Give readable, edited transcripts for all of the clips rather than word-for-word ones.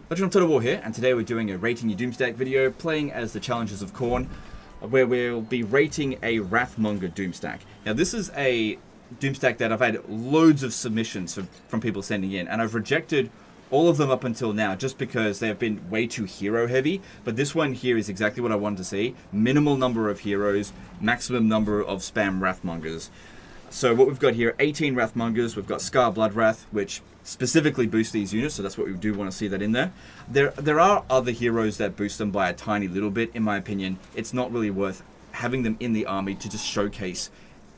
Legend of Total War here, and today we're doing a Rating Your Doomstack video, playing as the Challenges of Khorne, where we'll be rating a Wrathmonger Doomstack. Now this is a Doomstack that I've had loads of submissions from people sending in, and I've rejected all of them up until now just because they have been way too hero heavy, but this one here is exactly what I wanted to see. Minimal number of heroes, maximum number of spam Wrathmongers. So what we've got here, 18 Wrathmongers, we've got Scar Bloodwrath, which specifically boosts these units, so that's what we do want to see that in there. There are other heroes that boost them by a tiny little bit. In my opinion, it's not really worth having them in the army to just showcase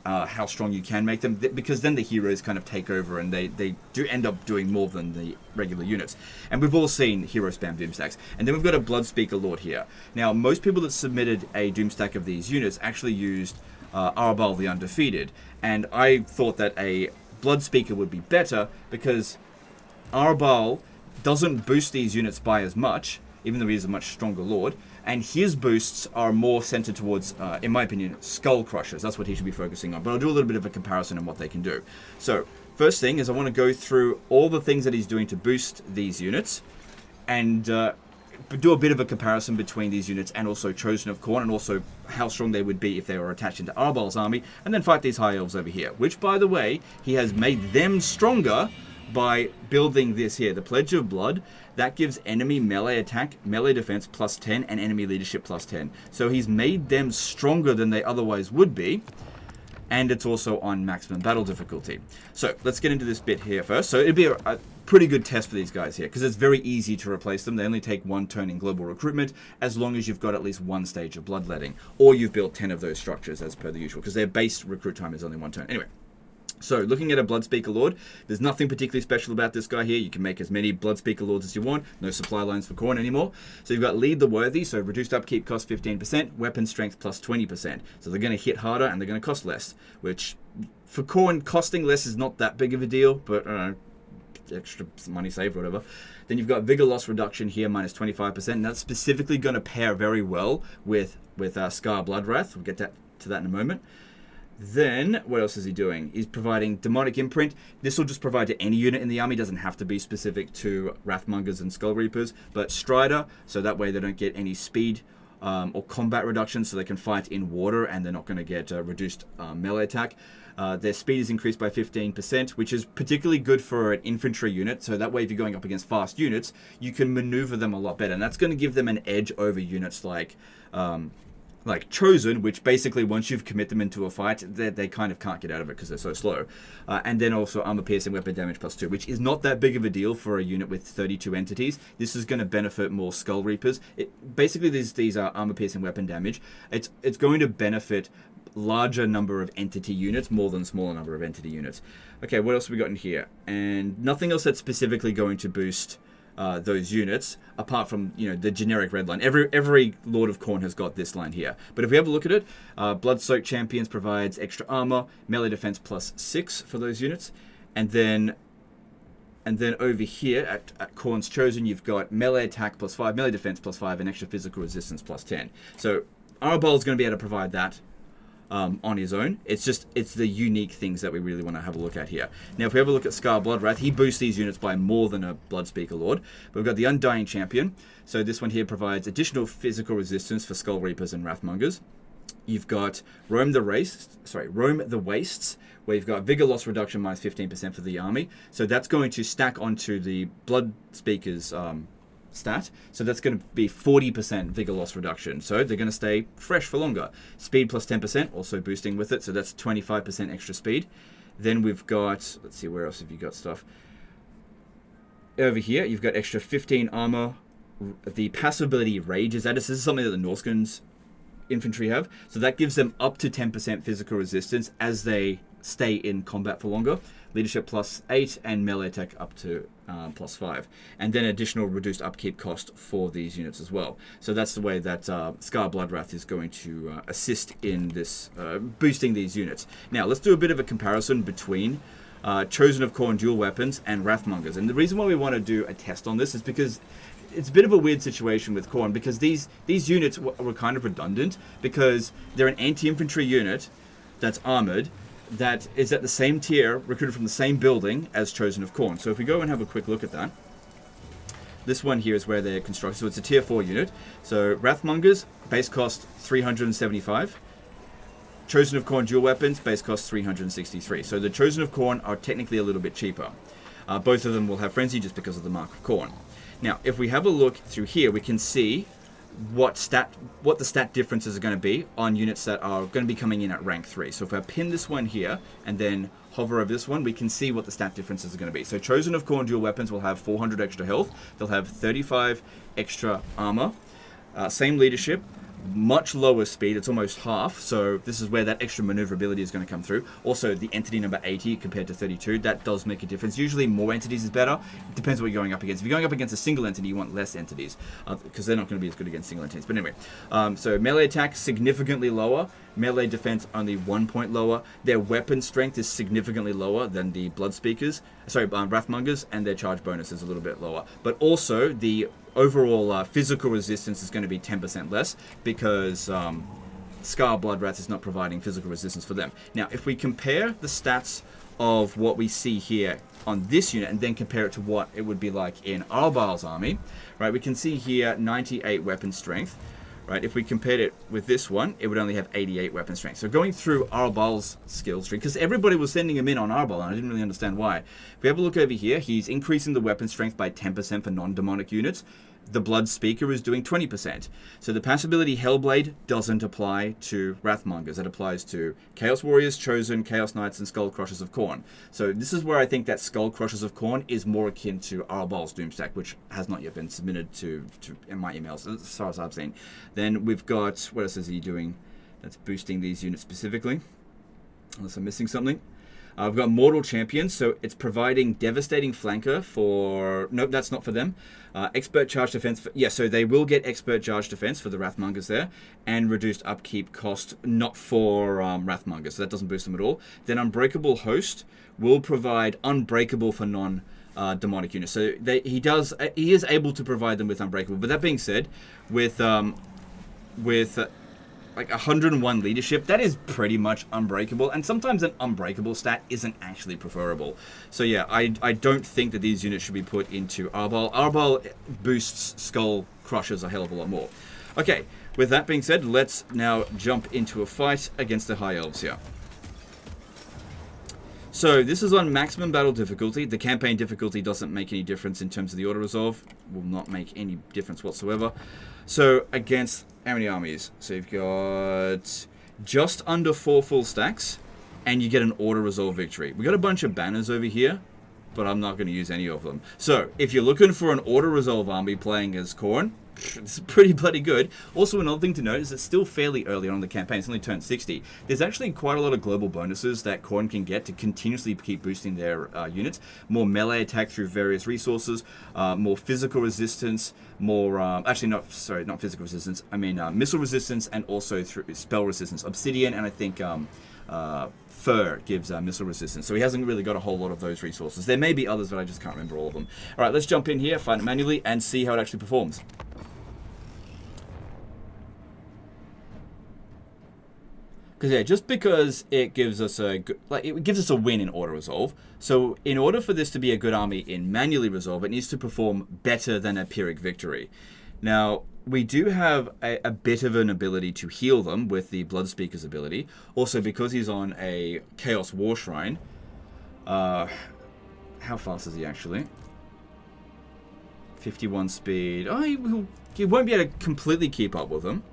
how strong you can make them, because then the heroes kind of take over and they do end up doing more than the regular units. And we've all seen hero spam Doomstacks. And then we've got a Bloodspeaker Lord here. Now, most people that submitted a Doomstack of these units actually used Arabal the Undefeated, and I thought that a Bloodspeaker would be better because Arabal doesn't boost these units by as much, even though he is a much stronger lord, and his boosts are more centered towards, in my opinion, Skull Crushers. That's what he should be focusing on, but I'll do a little bit of a comparison on what they can do. So, first thing is I want to go through all the things that he's doing to boost these units, and do a bit of a comparison between these units and also Chosen of Khorne, and also how strong they would be if they were attached into Arabal's army, and then fight these High Elves over here, which, by the way, he has made them stronger by building this here, the Pledge of Blood. That gives enemy melee attack, melee defense plus 10, and enemy leadership plus 10. So he's made them stronger than they otherwise would be, and it's also on maximum battle difficulty. So let's get into this bit here first. So it'd be a pretty good test for these guys here, because it's very easy to replace them. They only take one turn in global recruitment, as long as you've got at least one stage of bloodletting, or you've built 10 of those structures as per the usual, because their base recruit time is only one turn. Anyway. So, looking at a Bloodspeaker Lord, there's nothing particularly special about this guy here. You can make as many Bloodspeaker Lords as you want. No supply lines for Khorne anymore. So, you've got Lead the Worthy, so reduced upkeep cost 15%, weapon strength plus 20%. So, they're going to hit harder and they're going to cost less, which for Khorne, costing less is not that big of a deal, but extra money saved or whatever. Then you've got Vigor Loss Reduction here, minus 25%, and that's specifically going to pair very well with Scar Bloodwrath. We'll get to that in a moment. Then, what else is he doing? He's providing Demonic Imprint. This will just provide to any unit in the army. It doesn't have to be specific to Wrathmongers and Skull Reapers. But Strider, so that way they don't get any speed or combat reduction, so they can fight in water and they're not going to get reduced melee attack. Their speed is increased by 15%, which is particularly good for an infantry unit. So that way, if you're going up against fast units, you can maneuver them a lot better. And that's going to give them an edge over units like Chosen, which basically once you've commit them into a fight, they kind of can't get out of it because they're so slow. And then also armor piercing weapon damage plus 2, which is not that big of a deal for a unit with 32 entities. This is going to benefit more Skull Reapers. Basically, these are armor piercing weapon damage. It's going to benefit larger number of entity units more than smaller number of entity units. Okay, what else have we got in here? And nothing else that's specifically going to boost those units, apart from the generic red line. Every Lord of Khorne has got this line here. But if we have a look at it, Blood-Soaked Champions provides extra armor, melee defense plus 6 for those units, and then over here at Khorne's Chosen, you've got melee attack plus 5, melee defense plus 5, and extra physical resistance plus 10. So Arabal is going to be able to provide that on his own. It's the unique things that we really want to have a look at here. Now, if we have a look at Scar Bloodwrath, he boosts these units by more than a Bloodspeaker Lord. But we've got the Undying Champion. So this one here provides additional physical resistance for Skull Reapers and Wrathmongers. You've got Roam the Wastes, where you've got Vigor Loss Reduction minus 15% for the army. So that's going to stack onto the Bloodspeaker's stat, so that's going to be 40% vigor loss reduction, so they're going to stay fresh for longer. Speed plus 10%, also boosting with it, so that's 25% extra speed. Then we've got, let's see, where else have you got stuff? Over here, you've got extra 15 armor. The passive ability Rage is added. This is something that the Norsemen's infantry have, so that gives them up to 10% physical resistance as they stay in combat for longer. Leadership plus 8 and melee attack up to plus 5, and then additional reduced upkeep cost for these units as well. So that's the way that Scar Bloodwrath is going to assist in this boosting these units. Now let's do a bit of a comparison between Chosen of Khorne dual weapons and Wrathmongers. And the reason why we want to do a test on this is because it's a bit of a weird situation with Khorne, because these units were kind of redundant, because they're an anti-infantry unit that's armored, that is at the same tier, recruited from the same building as Chosen of Khorne. So if we go and have a quick look at that, This one here is where they're constructed. So it's a tier 4 unit. So Wrathmongers, base cost 375. Chosen of Khorne dual weapons, base cost 363. So the Chosen of Khorne are technically a little bit cheaper. Both of them will have Frenzy just because of the Mark of Khorne. Now, if we have a look through here, we can see what the stat differences are going to be on units that are going to be coming in at rank 3. So if I pin this one here and then hover over this one, we can see what the stat differences are going to be. So Chosen of Khorne dual weapons will have 400 extra health. They'll have 35 extra armor. Same leadership. Much lower speed, it's almost half, so this is where that extra maneuverability is going to come through. Also, the entity number 80 compared to 32, that does make a difference. Usually more entities is better. It depends what you're going up against. If you're going up against a single entity, you want less entities, because they're not going to be as good against single entities. But anyway, so melee attack significantly lower, melee defense only 1 point lower. Their weapon strength is significantly lower than the Wrathmongers, and their charge bonus is a little bit lower. But also, the overall physical resistance is going to be 10% less because Scar Blood Rats is not providing physical resistance for them. Now, if we compare the stats of what we see here on this unit and then compare it to what it would be like in Arbal's army, right, we can see here 98 weapon strength. Right, if we compared it with this one, it would only have 88 weapon strength. So going through Arbal's skill tree, because everybody was sending him in on Arbal, and I didn't really understand why. If we have a look over here, he's increasing the weapon strength by 10% for non-demonic units. The Blood Speaker is doing 20%. So the passive ability Hellblade doesn't apply to Wrathmongers. It applies to Chaos Warriors, Chosen, Chaos Knights, and Skull Crushers of Khorne. So this is where I think that Skull Crushers of Khorne is more akin to Arbal's Doomstack, which has not yet been submitted to in my emails, as far as I've seen. Then we've got, what else is he doing that's boosting these units specifically? Unless I'm missing something. I've got Mortal Champions, so it's providing Devastating Flanker for... Nope, that's not for them. Expert Charge Defense... so they will get Expert Charge Defense for the Wrathmongers there, and Reduced Upkeep Cost, not for Wrathmongers, so that doesn't boost them at all. Then Unbreakable Host will provide Unbreakable for non-demonic units. So he is able to provide them with Unbreakable. But that being said, with like 101 leadership, that is pretty much unbreakable, and sometimes an unbreakable stat isn't actually preferable. So yeah, I don't think that these units should be put into Arbal. Arbal boosts Skull Crushers a hell of a lot more. Okay, with that being said, let's now jump into a fight against the High Elves here. So this is on maximum battle difficulty. The campaign difficulty doesn't make any difference in terms of the auto-resolve. Will not make any difference whatsoever. So against how many armies? So you've got just under 4 full stacks, and you get an auto-resolve victory. We got a bunch of banners over here, but I'm not going to use any of them. So if you're looking for an auto-resolve army playing as Khorne, it's pretty bloody good. Also, another thing to note is it's still fairly early on in the campaign. It's only turned 60. There's actually quite a lot of global bonuses that Khorne can get to continuously keep boosting their units. More melee attack through various resources, more physical resistance, more... not physical resistance. I mean missile resistance, and also through spell resistance. Obsidian, and I think... Fur gives missile resistance, so he hasn't really got a whole lot of those resources. There may be others, but I just can't remember all of them. Alright, let's jump in here, find it manually, and see how it actually performs. Because yeah, just because it gives us a good, it gives us a win in auto resolve. So in order for this to be a good army in manually resolve, it needs to perform better than a Pyrrhic victory. Now, we do have a bit of an ability to heal them with the Blood Speaker's ability. Also, because he's on a Chaos War Shrine. How fast is he actually? 51 speed. Oh, he won't be able to completely keep up with them.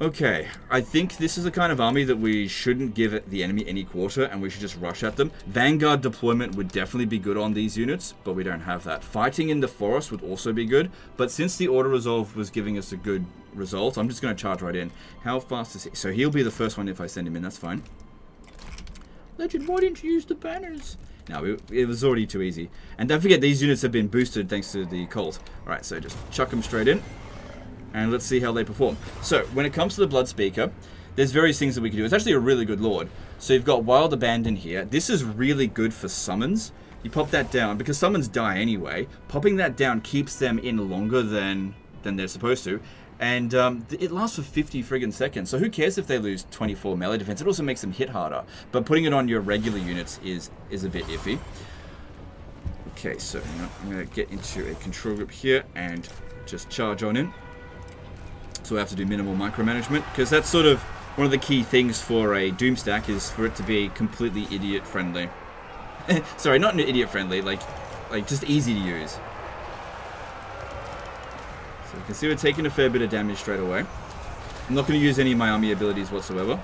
Okay, I think this is the kind of army that we shouldn't give the enemy any quarter, and we should just rush at them. Vanguard deployment would definitely be good on these units, but we don't have that. Fighting in the forest would also be good, but since the auto-resolve was giving us a good result, I'm just going to charge right in. How fast is he? So he'll be the first one if I send him in, that's fine. Legend, why didn't you use the banners? No, it was already too easy. And don't forget, these units have been boosted thanks to the cult. Alright, so just chuck them straight in. And let's see how they perform. So, when it comes to the Blood Speaker, there's various things that we can do. It's actually a really good lord. So you've got Wild Abandon here. This is really good for summons. You pop that down, because summons die anyway. Popping that down keeps them in longer than they're supposed to. And it lasts for 50 friggin' seconds. So who cares if they lose 24 melee defense? It also makes them hit harder. But putting it on your regular units is a bit iffy. Okay, so I'm going to get into a control group here and just charge on in. So we have to do minimal micromanagement, because that's sort of one of the key things for a Doomstack, is for it to be completely idiot friendly. Sorry, not idiot friendly, like just easy to use. So you can see we're taking a fair bit of damage straight away. I'm not going to use any of my army abilities whatsoever.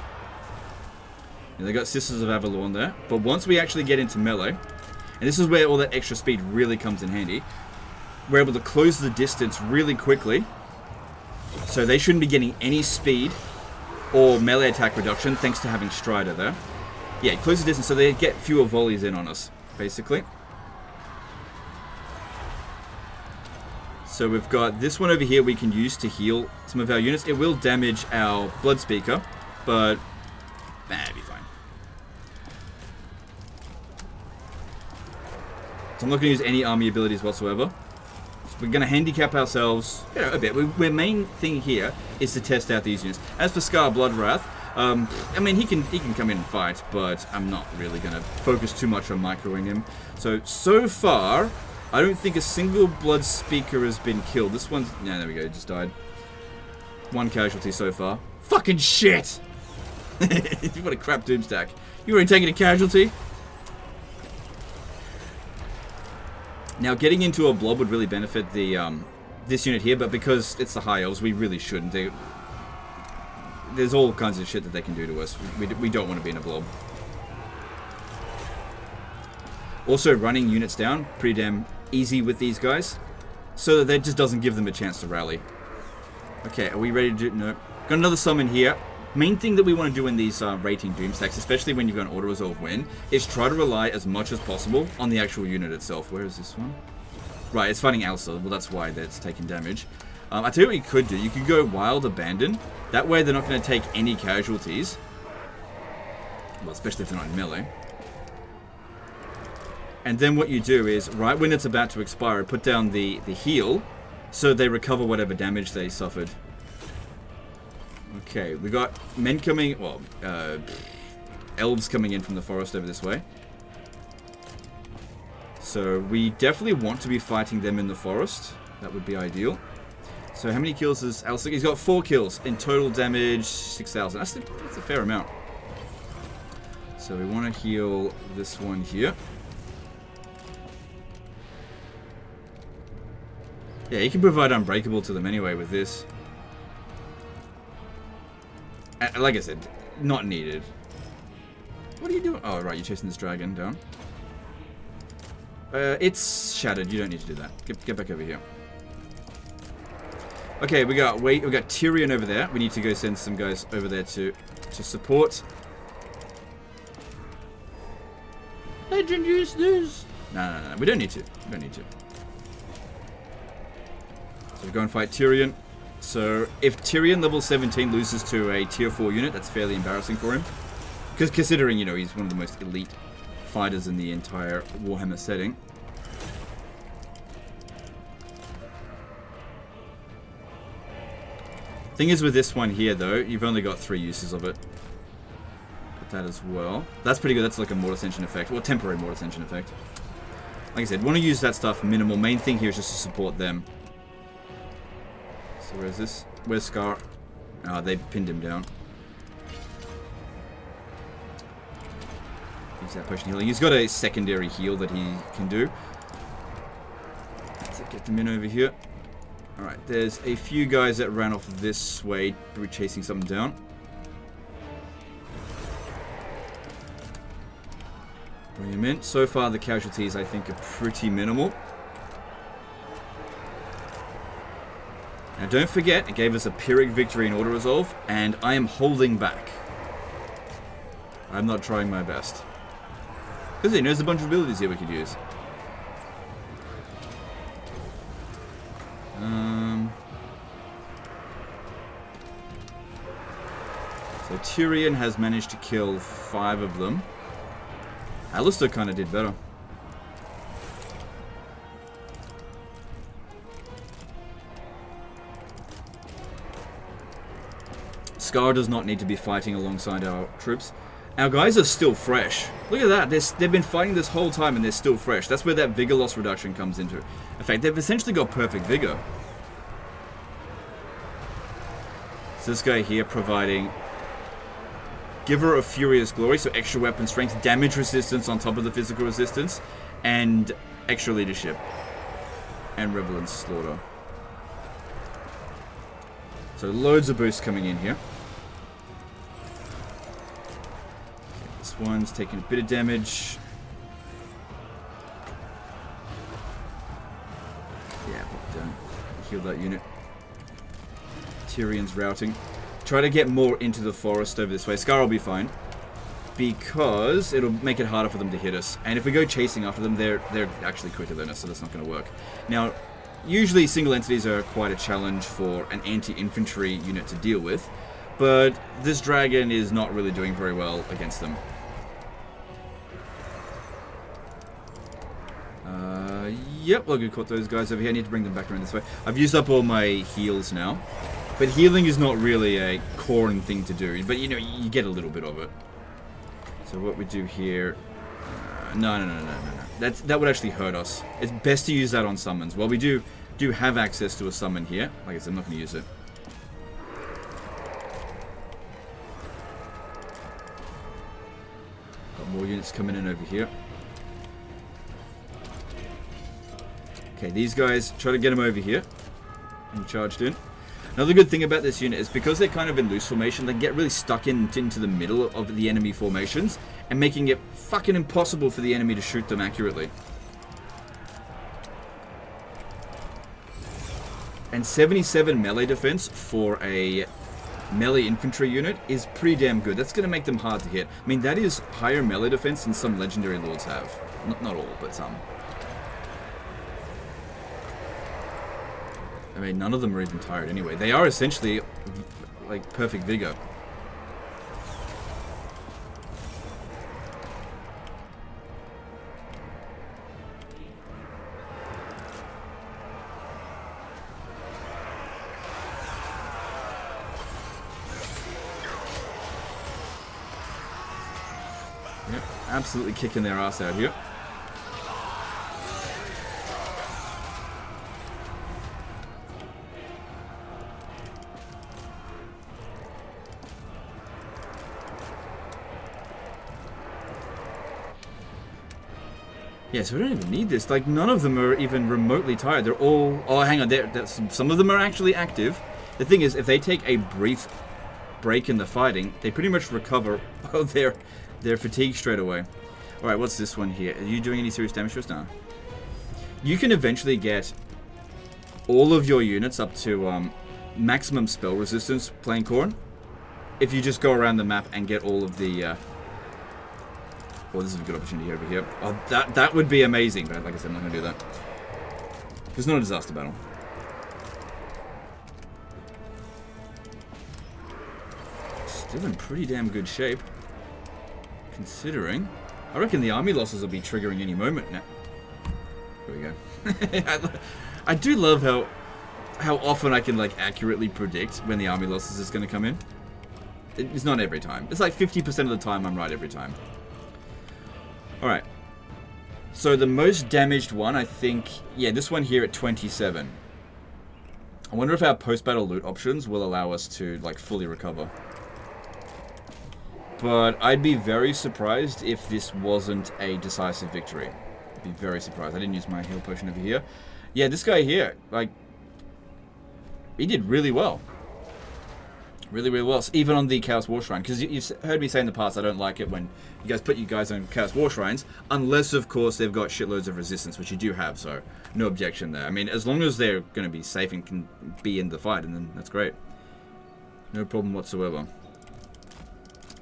And they got Sisters of Avalon there, but once we actually get into melee, and this is where all that extra speed really comes in handy, we're able to close the distance really quickly. So they shouldn't be getting any speed or melee attack reduction thanks to having Strider there. Yeah, close the distance so they get fewer volleys in on us, basically. So we've got this one over here we can use to heal some of our units. It will damage our Blood Speaker, but it'll be fine. So I'm not going to use any army abilities whatsoever. We're going to handicap ourselves, a bit. Our main thing here is to test out these units. As for Scar Bloodwrath, I mean, he can come in and fight, but I'm not really going to focus too much on microing him. So far, I don't think a single Blood Speaker has been killed. This one's... Yeah, there we go, it just died. One casualty so far. Fucking shit! What a crap Doomstack. You already taking a casualty? Now, getting into a blob would really benefit the this unit here, but because it's the High Elves, we really shouldn't. There's all kinds of shit that they can do to us. We don't want to be in a blob. Also, running units down, pretty damn easy with these guys, so that just doesn't give them a chance to rally. Okay, are we ready to do... No. Got another summon here. Main thing that we want to do in these rating Doomstacks, especially when you've got an auto-resolve win, is try to rely as much as possible on the actual unit itself. Where is this one? Right, it's fighting Elsa. Well, that's why that's taking damage. I tell you what you could do. You could go Wild Abandon. That way they're not going to take any casualties. Well, especially if they're not in melee. And then what you do is, right when it's about to expire, put down the heal, so they recover whatever damage they suffered. Okay, we got men coming, well, elves coming in from the forest over this way. So we definitely want to be fighting them in the forest. That would be ideal. So how many kills has Elsa? He's got 4 kills. In total damage, 6,000. That's a fair amount. So we want to heal this one here. Yeah, you can provide Unbreakable to them anyway with this. Like I said, not needed. What are you doing? Oh, right, you're chasing this dragon down. It's shattered. You don't need to do that. Get back over here. Okay, we got Tyrion over there. We need to go send some guys over there to support. Legend use this. No. We don't need to. We don't need to. So we go and fight Tyrion. So if Tyrion level 17 loses to a tier 4 unit, that's fairly embarrassing for him. Because considering, you know, he's one of the most elite fighters in the entire Warhammer setting. Thing is with this one here, though, you've only got 3 uses of it. Put that as well. That's pretty good. That's like a Mortal Ascension effect. Or temporary Mortal Ascension effect. Like I said, want to use that stuff minimal. Main thing here is just to support them. So where is this? Where's Scar? Ah, they pinned him down. Use that potion healing. He's got a secondary heal that he can do. Let's get them in over here. Alright, there's a few guys that ran off this way. We're chasing something down. Bring him in. So far, the casualties, I think, are pretty minimal. Now, don't forget, it gave us a Pyrrhic victory in auto-resolve, and I am holding back. I'm not trying my best. Because there's a bunch of abilities here we could use. So Tyrion has managed to kill 5 of them. Alistair kind of did better. Scar does not need to be fighting alongside our troops. Our guys are still fresh. Look at that. They've been fighting this whole time and they're still fresh. That's where that vigor loss reduction comes into. In fact, they've essentially got perfect vigor. So this guy here providing Giver of Furious Glory, so extra weapon strength, damage resistance on top of the physical resistance, and extra leadership. And Revelant Slaughter. So loads of boosts coming in here. This one's taking a bit of damage. Yeah, but heal that unit. Tyrion's routing. Try to get more into the forest over this way. Scar will be fine, because it'll make it harder for them to hit us. And if we go chasing after them, they're actually quicker than us, so that's not going to work. Now, usually single entities are quite a challenge for an anti-infantry unit to deal with, but this dragon is not really doing very well against them. Yep, Logan caught those guys over here. I need to bring them back around this way. I've used up all my heals now. But healing is not really a Khorne thing to do. But, you know, you get a little bit of it. So what we do here... No. That would actually hurt us. It's best to use that on summons. Well, we do have access to a summon here. Like I said, I'm not going to use it. Got more units coming in over here. Okay, these guys, try to get them over here. And charged in. Another good thing about this unit is because they're kind of in loose formation, they get really stuck into the middle of the enemy formations and making it fucking impossible for the enemy to shoot them accurately. And 77 melee defense for a melee infantry unit is pretty damn good. That's going to make them hard to hit. I mean, that is higher melee defense than some legendary lords have. Not all, but some. I mean, none of them are even tired anyway. They are essentially, like, perfect vigor. Yep, absolutely kicking their ass out here. Yeah, so we don't even need this. Like, none of them are even remotely tired. They're all... Oh, hang on. Some of them are actually active. The thing is, if they take a brief break in the fighting, they pretty much recover their fatigue straight away. Alright, what's this one here? Are you doing any serious damage to us now? You can eventually get all of your units up to maximum spell resistance playing Khorne if you just go around the map and get all of the... Oh, this is a good opportunity over here. Oh, that would be amazing, but like I said, I'm not going to do that. It's not a disaster battle. Still in pretty damn good shape, considering. I reckon the army losses will be triggering any moment now. There we go. I do love how often I can, like, accurately predict when the army losses is going to come in. It's not every time. It's like 50% of the time I'm right every time. Alright, so the most damaged one, I think, yeah, this one here at 27. I wonder if our post-battle loot options will allow us to, like, fully recover. But I'd be very surprised if this wasn't a decisive victory. I'd be very surprised. I didn't use my heal potion over here. Yeah, this guy here, like, he did really well. Really, really well. So even on the Chaos War Shrine. Because you've heard me say in the past, I don't like it when you guys put you guys on Chaos War Shrines. Unless, of course, they've got shitloads of resistance, which you do have. So, no objection there. I mean, as long as they're going to be safe and can be in the fight, and then that's great. No problem whatsoever.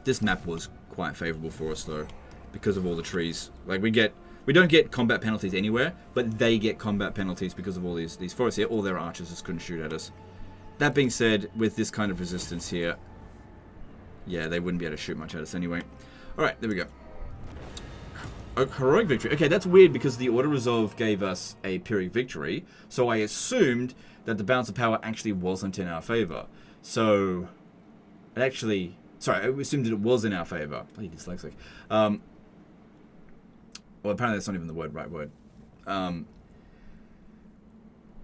This map was quite favorable for us, though. Because of all the trees. Like, we don't get combat penalties anywhere. But they get combat penalties because of all these forests here. All their archers just couldn't shoot at us. That being said, with this kind of resistance here, yeah, they wouldn't be able to shoot much at us anyway. Alright, there we go. A heroic victory. Okay, that's weird because the Order Resolve gave us a Pyrrhic victory, so I assumed that the balance of power actually wasn't in our favor. So, it actually Sorry, I assumed that it was in our favor. Bloody dyslexic. Well, apparently that's not even the right word.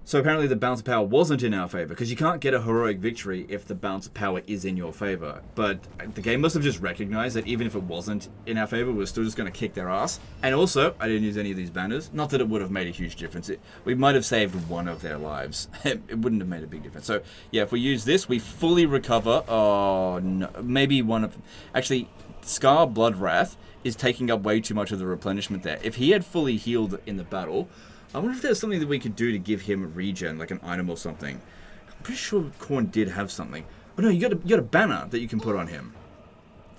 So apparently the balance of power wasn't in our favor, because you can't get a heroic victory if the balance of power is in your favor. But the game must have just recognized that even if it wasn't in our favor, we're still just going to kick their ass. And also, I didn't use any of these banners. Not that it would have made a huge difference. We might have saved one of their lives. It wouldn't have made a big difference. So yeah, if we use this, we fully recover. Oh, no, maybe one of... Actually, Scar Blood Wrath is taking up way too much of the replenishment there. If he had fully healed in the battle... I wonder if there's something that we could do to give him a regen, like an item or something. I'm pretty sure Khorne did have something. Oh no, you got a banner that you can put on him.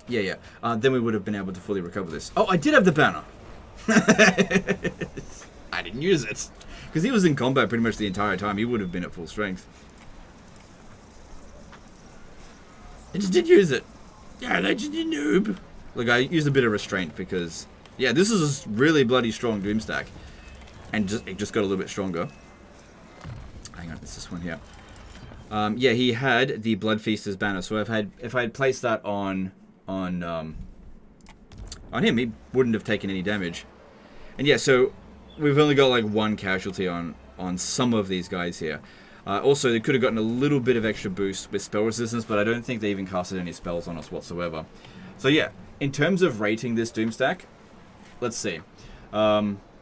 Yeah. Then we would have been able to fully recover this. Oh, I did have the banner. I didn't use it. Because he was in combat pretty much the entire time. He would have been at full strength. I just did use it. Yeah, legend, you noob. Look, I used a bit of restraint because... Yeah, this is a really bloody strong Doomstack. And it just got a little bit stronger. Hang on, it's this one here. Yeah, he had the Blood Feaster's banner. So if I had placed that on him, he wouldn't have taken any damage. And yeah, so we've only got like one casualty on some of these guys here. Also, they could have gotten a little bit of extra boost with spell resistance, but I don't think they even casted any spells on us whatsoever. So yeah, in terms of rating this Doomstack, let's see.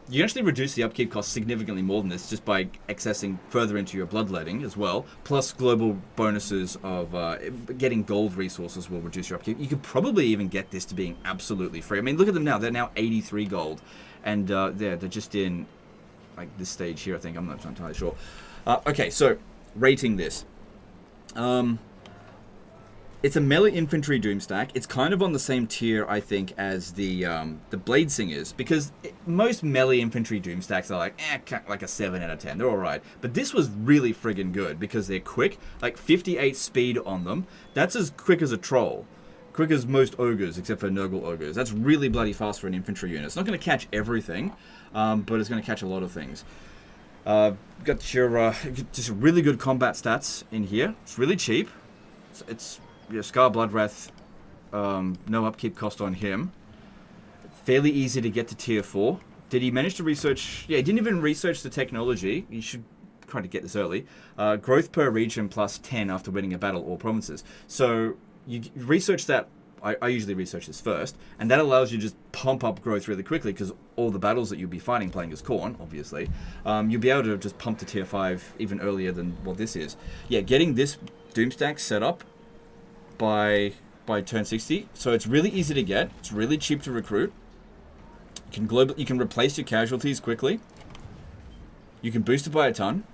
You can actually reduce the upkeep cost significantly more than this just by accessing further into your bloodletting as well. Plus global bonuses of getting gold resources will reduce your upkeep. You could probably even get this to being absolutely free. I mean, look at them now. They're now 83 gold. And they're just in like this stage here, I think. I'm not entirely sure. Okay, so rating this. It's a melee infantry Doomstack. It's kind of on the same tier, I think, as the Blade Singers, because most melee infantry Doomstacks are like a 7 out of 10. They're all right, but this was really friggin' good because they're quick, like 58 speed on them. That's as quick as a troll, quick as most ogres, except for Nurgle ogres. That's really bloody fast for an infantry unit. It's not going to catch everything, but it's going to catch a lot of things. Got your just really good combat stats in here. It's really cheap. It's Scar Blood Wrath, no upkeep cost on him. Fairly easy to get to tier 4. Did he manage to research... Yeah, he didn't even research the technology. You should try to get this early. Growth per region plus 10 after winning a battle or provinces. So you research that. I usually research this first, and that allows you to just pump up growth really quickly because all the battles that you'll be fighting playing as Khorne, obviously, you'll be able to just pump to tier 5 even earlier than what this is. Yeah, getting this Doomstack set up by turn 60, so it's really easy to get. It's really cheap to recruit. You can replace your casualties quickly. You can boost it by a ton.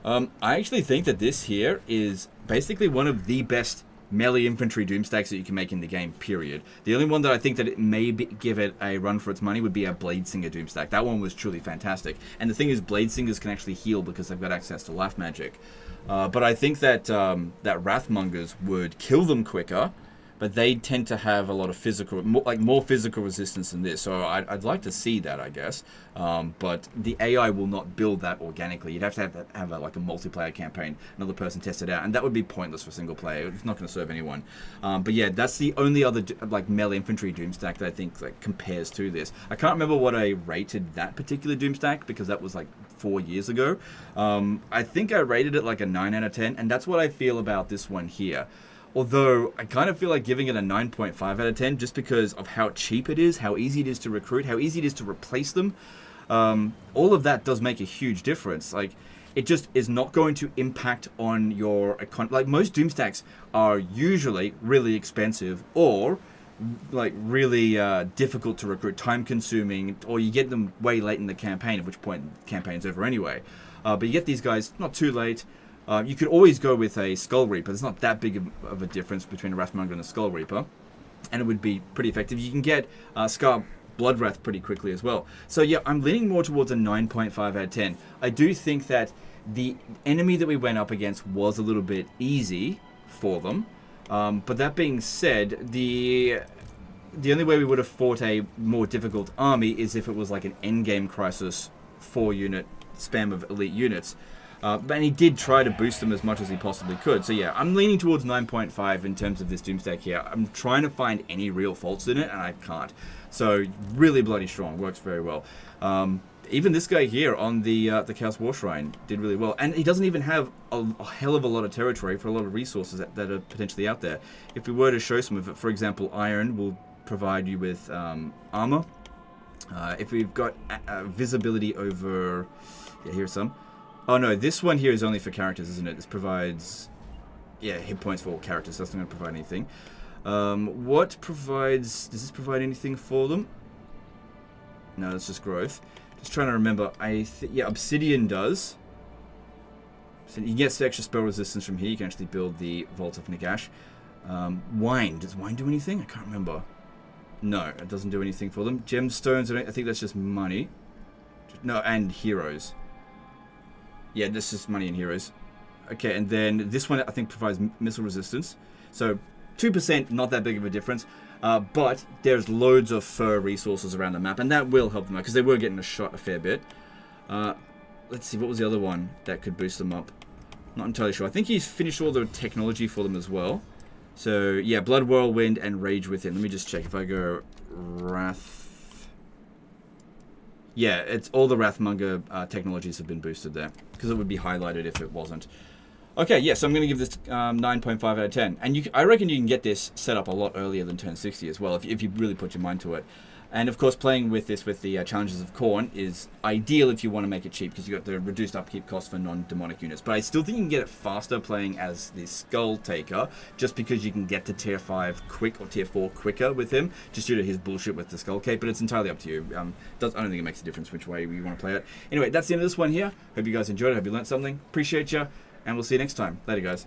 I actually think that this here is basically one of the best melee infantry Doomstacks that you can make in the game, period. The only one that I think that it may give it a run for its money would be a Blade Singer Doomstack. That one was truly fantastic. And the thing is, Blade Singers can actually heal because they've got access to life magic. But I think that that Wrathmongers would kill them quicker, but they tend to have a lot of physical, more physical resistance than this. So I'd like to see that, I guess. But the AI will not build that organically. You'd have to have a multiplayer campaign, another person test it out, and that would be pointless for single player. It's not going to serve anyone. But yeah, that's the only other melee infantry Doomstack that I think compares to this. I can't remember what I rated that particular Doomstack because that was 4 years ago. I think I rated it like a 9 out of 10, and that's what I feel about this one here. Although, I kind of feel like giving it a 9.5 out of 10 just because of how cheap it is, how easy it is to recruit, how easy it is to replace them. All of that does make a huge difference. It just is not going to impact on your economy. Most Doomstacks are usually really expensive or really difficult to recruit, time-consuming, or you get them way late in the campaign, at which point the campaign's over anyway. But you get these guys not too late. You could always go with a Skull Reaper. There's not that big of a difference between a Wrathmonger and a Skull Reaper, and it would be pretty effective. You can get Scar Blood Wrath pretty quickly as well. So yeah, I'm leaning more towards a 9.5 out of 10. I do think that the enemy that we went up against was a little bit easy for them. But that being said, the only way we would have fought a more difficult army is if it was like an endgame crisis 4-unit spam of elite units. And he did try to boost them as much as he possibly could. So yeah, I'm leaning towards 9.5 in terms of this Doomstack here. I'm trying to find any real faults in it, and I can't. So really bloody strong, works very well. Even this guy here on the Chaos War Shrine did really well. And he doesn't even have a hell of a lot of territory for a lot of resources that are potentially out there. If we were to show some of it, for example, iron will provide you with armor. If we've got visibility over... Yeah, here's some. Oh no, this one here is only for characters, isn't it? This provides... Yeah, hit points for all characters. That's not going to provide anything. What provides... Does this provide anything for them? No, that's just growth. Just trying to remember. Yeah, Obsidian does. So you get some extra spell resistance from here. You can actually build the Vault of Nagash. Wine. Does wine do anything? I can't remember. No, it doesn't do anything for them. Gemstones, I think that's just money. No, and heroes. Yeah, this is money and heroes. Okay, and then this one I think provides missile resistance. So 2%, not that big of a difference. But there's loads of fur resources around the map, and that will help them out because they were getting a shot a fair bit. Let's see, what was the other one that could boost them up? Not entirely sure. I think he's finished all the technology for them as well. So yeah, Blood Whirlwind and Rage Within. Let me just check if I go Wrath. Yeah, it's all the Wrathmonger technologies have been boosted there because it would be highlighted if it wasn't. Okay, yeah, so I'm going to give this 9.5 out of 10. And I reckon you can get this set up a lot earlier than turn 60 as well, if you really put your mind to it. And of course, playing with this with the Challenges of Khorne is ideal if you want to make it cheap, because you've got the reduced upkeep cost for non-demonic units. But I still think you can get it faster playing as the Skull Taker, just because you can get to tier 5 quick, or tier 4 quicker with him, just due to his bullshit with the Skull Cape, but it's entirely up to you. I don't think it makes a difference which way you want to play it. Anyway, that's the end of this one here. Hope you guys enjoyed it, hope you learned something. Appreciate you. And we'll see you next time. Later, guys.